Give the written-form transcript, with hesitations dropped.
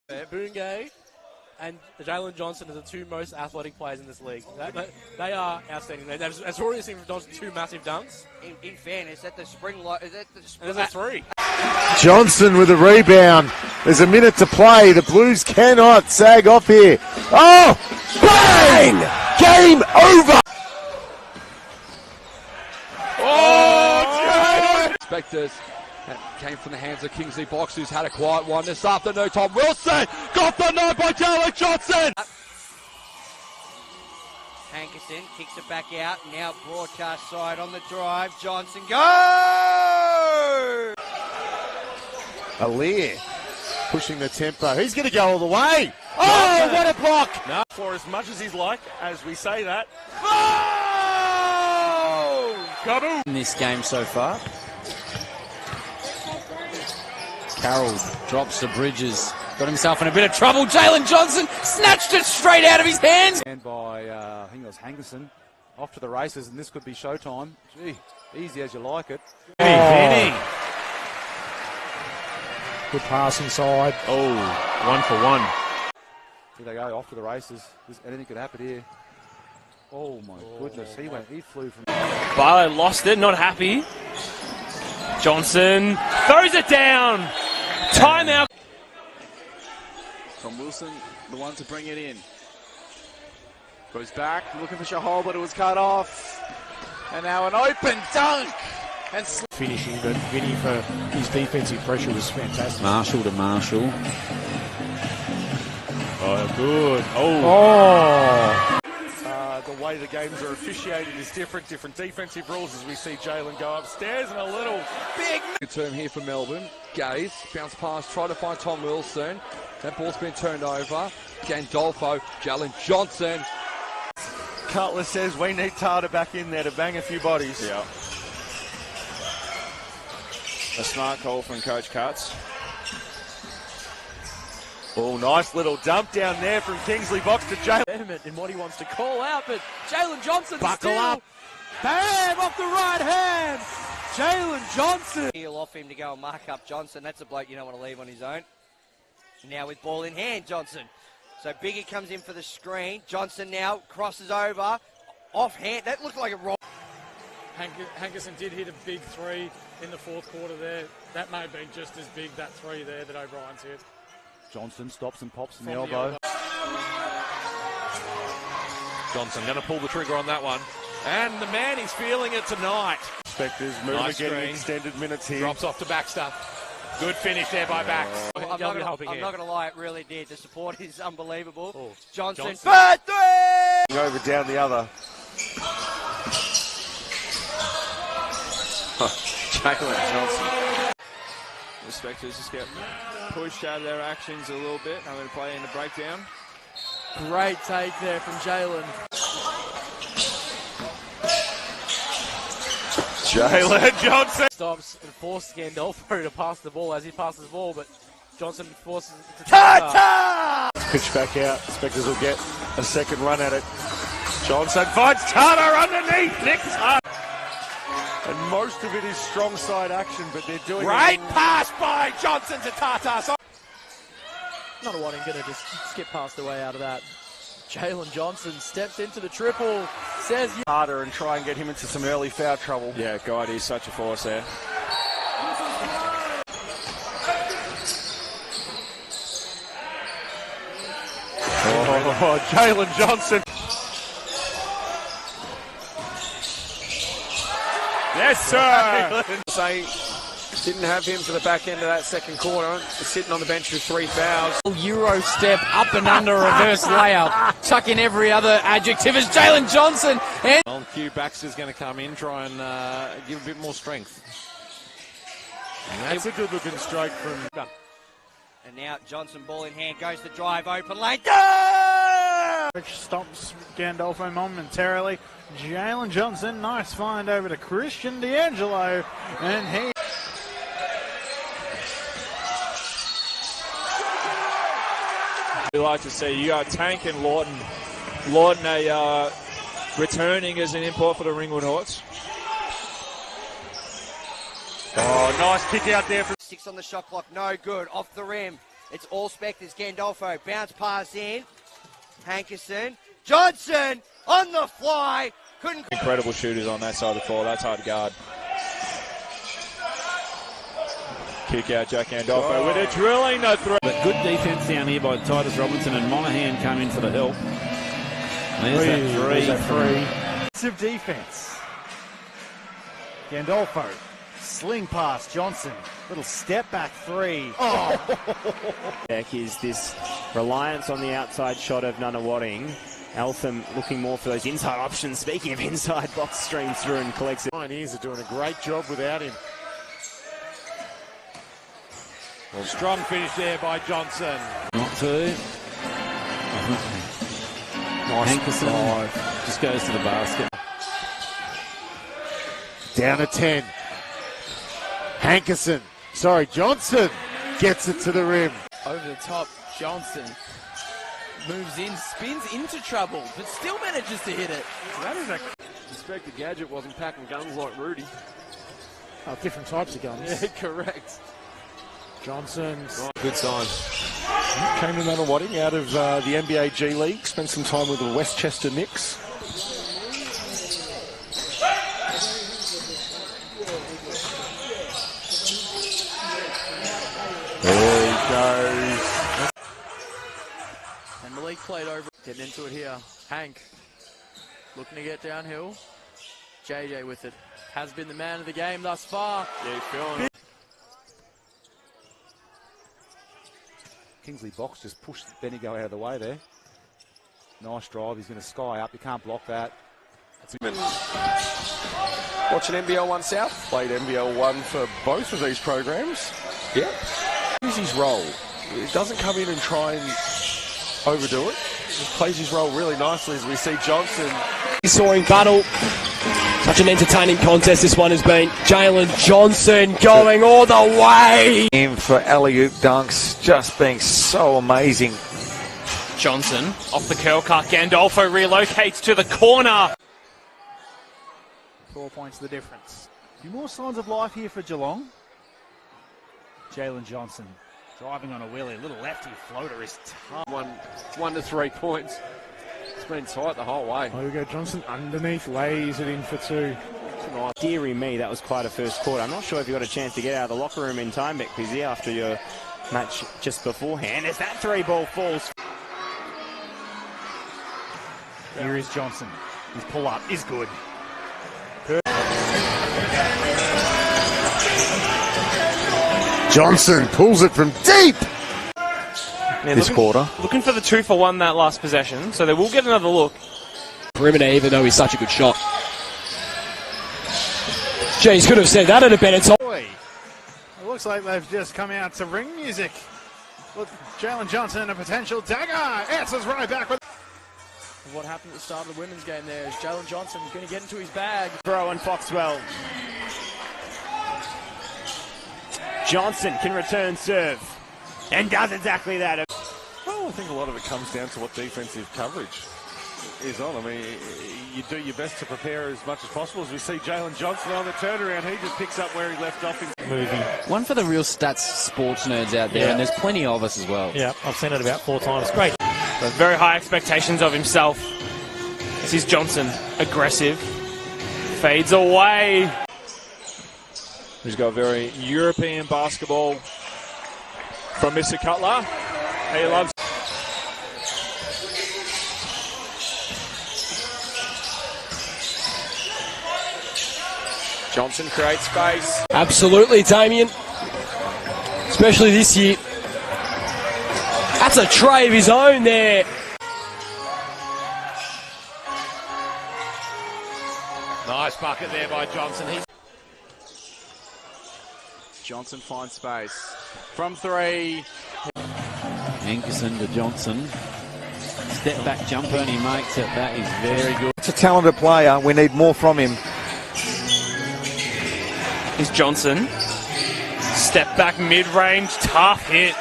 Boongay and Jalen Johnson are the two most athletic players in this league. They are outstanding. That's already seen from Johnson, two massive dunks. In fairness, at the spring light, is that the spring? There's a three. Johnson with a rebound. There's a minute to play. The Blues cannot sag off here. Oh! Bang! Game over! Oh! Spectres came from the hands of Kingsley Box, who's had a quiet one this afternoon. Tom Wilson got the note by Jalen Johnson. Hankerson kicks it back out. Now broadcast side on the drive. Johnson go! Alir pushing the tempo. He's going to go all the way. Oh, what a block! No, for as much as he's like, as we say that. Oh! Kaboom! In this game so far. Carroll drops the Bridges. Got himself in a bit of trouble. Jalen Johnson snatched it straight out of his hands. And by, I think it was Hankerson, off to the races, and this could be showtime. Gee, easy as you like it. Vinny. Good pass inside. Oh, 1 for 1. Here they go, off to the races. Anything could happen here. Oh my goodness, he flew from... Barlow lost it, not happy. Johnson throws it down. Timeout. Tom Wilson, the one to bring it in. Goes back, looking for Shahal, but it was cut off. And now an open dunk. And finishing, but Vinny for his defensive pressure was fantastic. Marshall to Marshall. Oh, good. Oh! The way the games are officiated is different defensive rules as we see Jalen go upstairs and a little big... Good term here for Melbourne. Gaze, bounce pass, try to find Tom Wilson. That ball's been turned over. Gandolfo, Jalen Johnson. Cutler says we need Tata back in there to bang a few bodies. yeah. A smart call from Coach Cutts. Oh, nice little dump down there from Kingsley Box to Jalen. In what he wants to call out, but Jalen Johnson Buckle up. Bam! Off the right hand. Jalen Johnson. Heel off him to go and mark up Johnson. That's a bloke you don't want to leave on his own. Now with ball in hand, Johnson. So Biggie comes in for the screen. Johnson now crosses over. Off hand. That looked like a roll. Hankerson did hit a big three in the fourth quarter there. That may have been just as big, that three there that O'Brien's hit. Johnson stops and pops in the elbow. Johnson going to pull the trigger on that one. And the man is feeling it tonight. Spectres moving Nice again in screen. extended minutes here. Drops off to Baxter. Good finish there by Bax. I'm not going to lie, it really did. The support is unbelievable. Oh, Johnson. Bad three! Over down the other. Jalen Johnson. The Spectres just get pushed out of their actions a little bit. I'm going to play in the breakdown. Great take there from Jalen. Jalen Johnson. Stops and forces Gandolfo to pass the ball as he passes the ball, but Johnson forces it to Tata! Pitch back out. Spectres will get a second run at it. Johnson finds Tata underneath. Nick Tata. And most of it is strong side action, but they're doing Great pass by Johnson to Tata. Not a one going to just skip past the way out of that. Jalen Johnson steps into the triple, says harder and try and get him into some early foul trouble. Yeah, God, he's such a force there. Oh, Jalen Johnson. Yes, sir! Say, didn't have him for the back end of that second quarter. He's sitting on the bench with 3 fouls. Euro step, up and under, reverse layup. Chuck in every other adjective as Jalen Johnson. And well, Q Baxter's going to come in, try and give a bit more strength. And that's a good looking stroke from... And now Johnson, ball in hand, goes the drive, open lane. Which stops Gandolfo momentarily. Jalen Johnson, nice find over to Christian D'Angelo. And he... We like to see you got Tank and Lawton. Lawton returning as an import for the Ringwood Hawks. Oh, nice kick out there. 6 on the shot clock, no good. Off the rim. It's all Spectres. Gandolfo, bounce pass in. Hankerson. Johnson on the fly. Couldn't. Incredible shooters on that side of the floor. That's hard to guard. Kick out Jack Gandolfo with a drilling no throw. But good defence down here by Titus Robinson, and Monahan come in for the help. There's that three. Massive defense. Gandolfo, sling pass, Johnson, little step back three. Back is this reliance on the outside shot of Nunawading. Eltham looking more for those inside options. Speaking of inside, box streams through and collects it. Pioneers are doing a great job without him. Well, strong finish there by Johnson. Not two. Hankerson just goes to the basket. Down to 10. Johnson gets it to the rim. Over the top, Johnson moves in, spins into trouble, but still manages to hit it. That is a Inspector Gadget wasn't packing guns like Rudy. different types of guns. Yeah, correct. Johnson's. Good sign. Came to Nunawading out of the NBA G League. Spent some time with the Westchester Knicks. There he goes. And Malik played over. Getting into it here. Hank looking to get downhill. JJ with it. Has been the man of the game thus far. Yeah, he's feeling it. Kingsley Box just pushed Bendigo out of the way there. Nice drive. He's going to sky up. You can't block that. Watching NBL1 South. Played NBL1 for both of these programs. Yeah. Here's his role. It doesn't come in and try and overdo it. He plays his role really nicely as we see Johnson. Soaring battle. Such an entertaining contest this one has been. Jalen Johnson going all the way. In for alley-oop dunks, just being so amazing. Johnson off the curl cut. Gandolfo relocates to the corner. 4 points the difference. A few more signs of life here for Geelong. Jalen Johnson driving on a wheelie. Little lefty floater is tough. 1 to 3 points. It's been tight the whole way. Oh, we go Johnson underneath, lays it in for two. Deary me, that was quite a first quarter. I'm not sure if you got a chance to get out of the locker room in time, because after your match just beforehand, as that three ball falls. Here is Johnson. His pull up is good. Johnson pulls it from deep. This quarter. Looking for the 2-for-1 that last possession, so they will get another look. Perimeter, even though he's such a good shot. Jeez, could have said that at a better time. It looks like they've just come out to ring music. Look, Jalen Johnson, a potential dagger. Answers right back with. What happened at the start of the women's game there is Jalen Johnson going to get into his bag. Throw and Foxwell. Johnson can return serve and does exactly that. Well, I think a lot of it comes down to what defensive coverage is on. I mean, you do your best to prepare as much as possible. As we see Jalen Johnson on the turnaround, he just picks up where he left off. Moving. One for the real stats sports nerds out there, and there's plenty of us as well. Yeah, I've seen it about 4 times. Great. But very high expectations of himself. This is Johnson, aggressive, fades away. He's got very European basketball from Mr. Cutler. He loves. Johnson creates space. Absolutely, Damien. Especially this year. That's a tray of his own there. Nice bucket there by Johnson. Johnson finds space. From 3. Hankerson to Johnson. Step back jumper and he makes it. That is very good. It's a talented player. We need more from him. Is Johnson. Step back mid-range, tough hit.